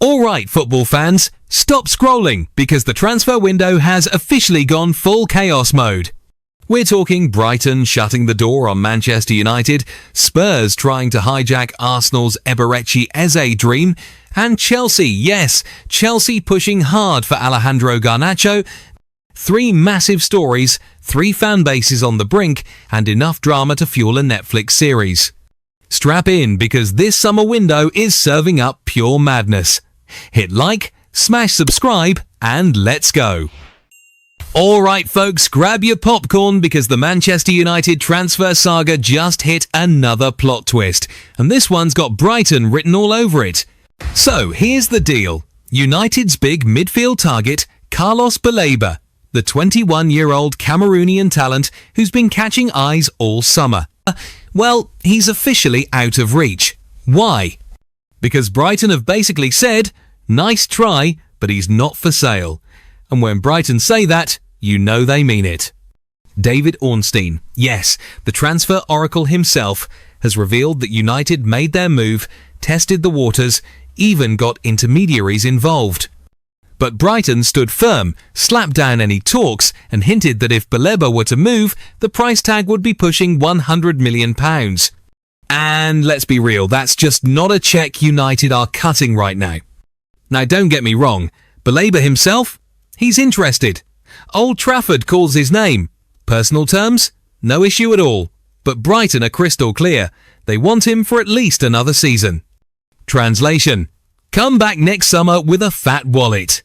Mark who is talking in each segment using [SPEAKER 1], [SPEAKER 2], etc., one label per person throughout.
[SPEAKER 1] Alright football fans, stop scrolling because the transfer window has officially gone full chaos mode. We're talking Brighton shutting the door on Manchester United, Spurs trying to hijack Arsenal's Eberechi Eze dream, and Chelsea, yes, Chelsea pushing hard for Alejandro Garnacho. 3 massive stories, 3 fan bases on the brink, and enough drama to fuel a Netflix series. Strap in because this summer window is serving up pure madness. Hit like, smash subscribe, and let's go. Alright folks, grab your popcorn because the Manchester United transfer saga just hit another plot twist, and this one's got Brighton written all over it. So here's the deal. United's big midfield target, Carlos Baleba, the 21-year-old Cameroonian talent who's been catching eyes all summer. Well, he's officially out of reach. Why? Because Brighton have basically said, nice try, but he's not for sale. And when Brighton say that, you know they mean it. David Ornstein, yes, the transfer oracle himself, has revealed that United made their move, tested the waters, even got intermediaries involved. But Brighton stood firm, slapped down any talks, and hinted that if Baleba were to move, the price tag would be pushing £100 million. And let's be real, that's just not a check United are cutting right now. Now don't get me wrong, Baleba himself? He's interested. Old Trafford calls his name. Personal terms? No issue at all. But Brighton are crystal clear. They want him for at least another season. Translation: come back next summer with a fat wallet.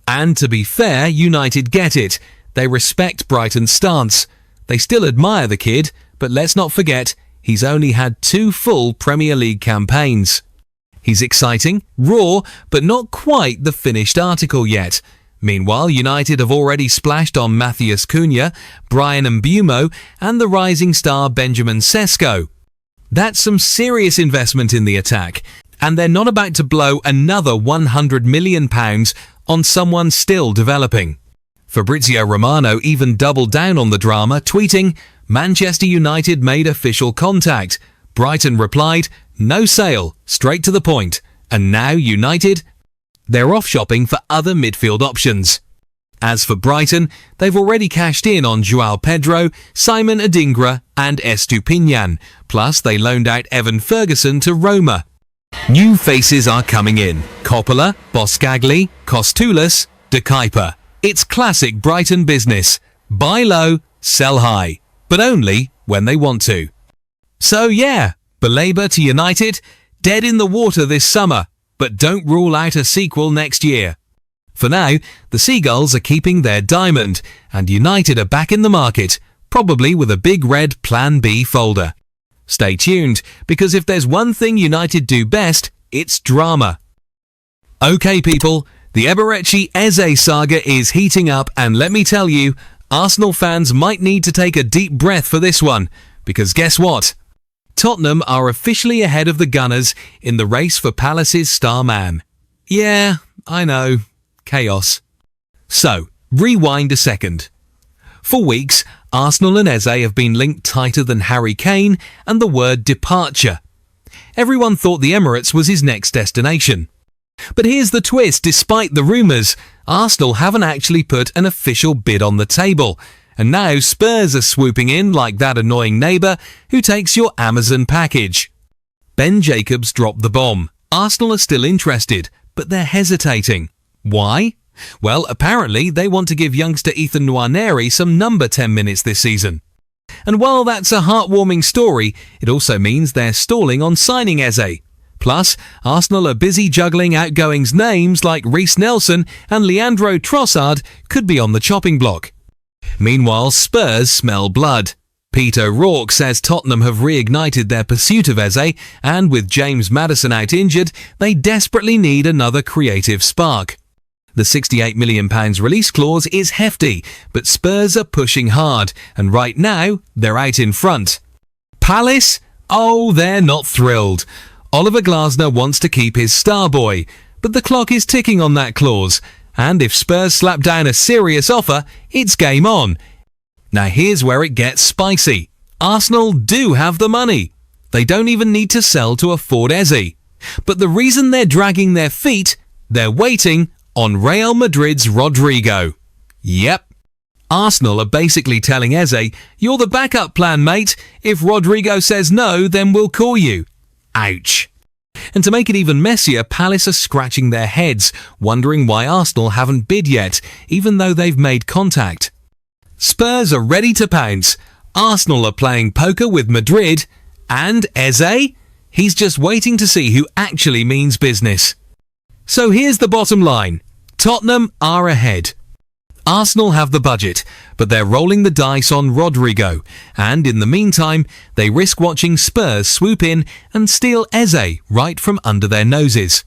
[SPEAKER 1] And to be fair, United get it. They respect Brighton's stance. They still admire the kid, but let's not forget, he's only had 2 full Premier League campaigns. He's exciting, raw, but not quite the finished article yet. Meanwhile, United have already splashed on Matheus Cunha, Brian Mbeumo, and the rising star Benjamin Sesko. That's some serious investment in the attack, and they're not about to blow another £100 million on someone still developing. Fabrizio Romano even doubled down on the drama, tweeting, Manchester United made official contact. Brighton replied, no sale, straight to the point. And now United, they're off shopping for other midfield options. As for Brighton, they've already cashed in on João Pedro, Simon Adingra and Estupiñán, plus they loaned out Evan Ferguson to Roma. New faces are coming in. Coppola, Boscagli, Kostulas, De Kuyper. It's classic Brighton business. Buy low, sell high. But only when they want to. So yeah, Baleba to United, dead in the water this summer, but don't rule out a sequel next year. For now, the Seagulls are keeping their diamond, and United are back in the market, probably with a big red Plan B folder. Stay tuned, because if there's one thing United do best, it's drama. Okay people, the Eberechi Eze saga is heating up, and let me tell you, Arsenal fans might need to take a deep breath for this one, because guess what? Tottenham are officially ahead of the Gunners in the race for Palace's star man. Yeah, I know. Chaos. So, rewind a second. For weeks, Arsenal and Eze have been linked tighter than Harry Kane and the word departure. Everyone thought the Emirates was his next destination. But here's the twist, despite the rumours, Arsenal haven't actually put an official bid on the table. And now Spurs are swooping in like that annoying neighbour who takes your Amazon package. Ben Jacobs dropped the bomb. Arsenal are still interested, but they're hesitating. Why? Well, apparently they want to give youngster Ethan Nwaneri some number 10 minutes this season. And while that's a heartwarming story, it also means they're stalling on signing Eze. Plus, Arsenal are busy juggling outgoings names like Reece Nelson and Leandro Trossard could be on the chopping block. Meanwhile, Spurs smell blood. Pete O'Rourke says Tottenham have reignited their pursuit of Eze, and with James Maddison out injured, they desperately need another creative spark. The £68 million release clause is hefty, but Spurs are pushing hard, and right now, they're out in front. Palace? Oh, they're not thrilled. Oliver Glasner wants to keep his star boy, but the clock is ticking on that clause, and if Spurs slap down a serious offer, it's game on. Now here's where it gets spicy. Arsenal do have the money. They don't even need to sell to afford Eze. But the reason they're dragging their feet They're waiting on Real Madrid's Rodrygo. Yep. Arsenal are basically telling Eze, "You're the backup plan, mate. If Rodrygo says no, then we'll call you." Ouch. And to make it even messier, Palace are scratching their heads, wondering why Arsenal haven't bid yet, even though they've made contact. Spurs are ready to pounce. Arsenal are playing poker with Madrid. And Eze? He's just waiting to see who actually means business. So here's the bottom line. Tottenham are ahead. Arsenal have the budget, but they're rolling the dice on Rodrygo, and in the meantime, they risk watching Spurs swoop in and steal Eze right from under their noses.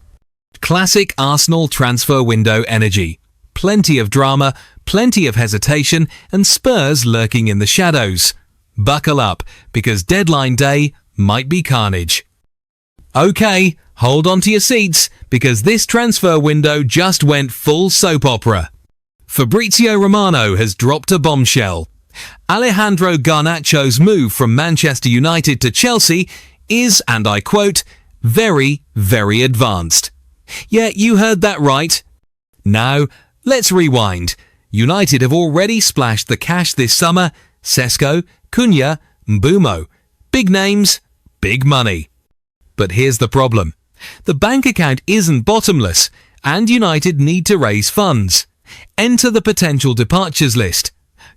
[SPEAKER 1] Classic Arsenal transfer window energy. Plenty of drama, plenty of hesitation, and Spurs lurking in the shadows. Buckle up, because deadline day might be carnage. Okay, hold on to your seats, because this transfer window just went full soap opera. Fabrizio Romano has dropped a bombshell. Alejandro Garnacho's move from Manchester United to Chelsea is, and I quote, very, very advanced. Yeah, you heard that right. Now, let's rewind. United have already splashed the cash this summer. Sesko, Cunha, Mbumo. Big names, big money. But here's the problem. The bank account isn't bottomless, and United need to raise funds. Enter the potential departures list.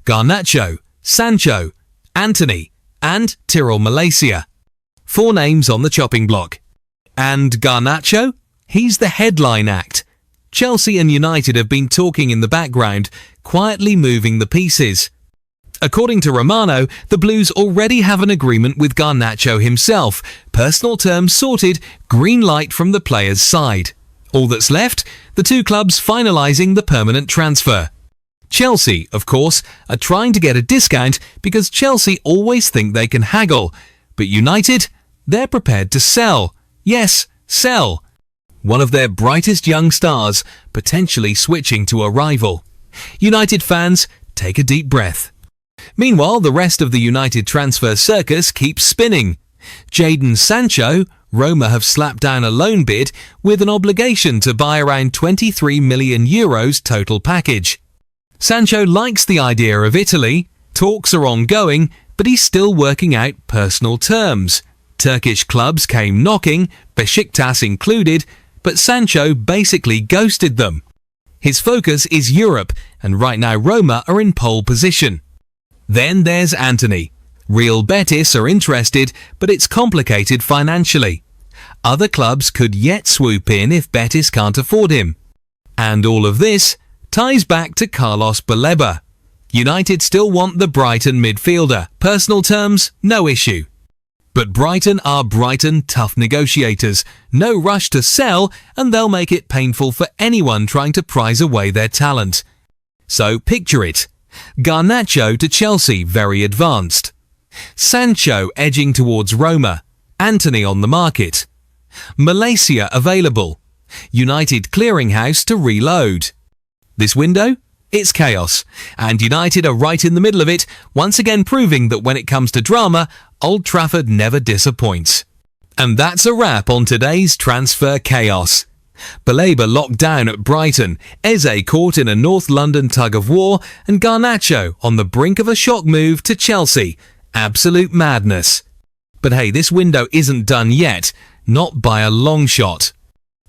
[SPEAKER 1] Garnacho, Sancho, Antony, and Tyrell Malaysia. 4 names on the chopping block. And Garnacho? He's the headline act. Chelsea and United have been talking in the background, quietly moving the pieces. According to Romano, the Blues already have an agreement with Garnacho himself. Personal terms sorted, green light from the player's side. All that's left, the two clubs finalising the permanent transfer. Chelsea, of course, are trying to get a discount because Chelsea always think they can haggle. But United, they're prepared to sell. Yes, sell. One of their brightest young stars, potentially switching to a rival. United fans, take a deep breath. Meanwhile, the rest of the United transfer circus keeps spinning. Jadon Sancho, Roma have slapped down a loan bid with an obligation to buy around €23 million total package. Sancho likes the idea of Italy, talks are ongoing, but he's still working out personal terms. Turkish clubs came knocking, Besiktas included, but Sancho basically ghosted them. His focus is Europe, and right now Roma are in pole position. Then there's Antony. Real Betis are interested, but it's complicated financially. Other clubs could yet swoop in if Betis can't afford him. And all of this ties back to Carlos Baleba. United still want the Brighton midfielder. Personal terms, no issue. But Brighton are Brighton tough negotiators. No rush to sell, and they'll make it painful for anyone trying to prize away their talent. So picture it. Garnacho to Chelsea, very advanced. Sancho edging towards Roma. Antony on the market. Malaysia available. United clearinghouse to reload. This window? It's chaos. And United are right in the middle of it, once again proving that when it comes to drama, Old Trafford never disappoints. And that's a wrap on today's transfer chaos. Baleba locked down at Brighton, Eze caught in a North London tug-of-war, and Garnacho on the brink of a shock move to Chelsea. Absolute madness. But hey, this window isn't done yet, not by a long shot.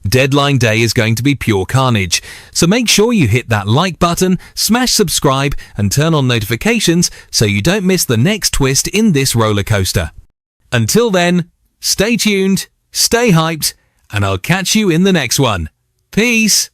[SPEAKER 1] Deadline day is going to be pure carnage, so make sure you hit that like button, smash subscribe, and turn on notifications so you don't miss the next twist in this roller coaster. Until then, stay tuned, stay hyped, and I'll catch you in the next one. Peace!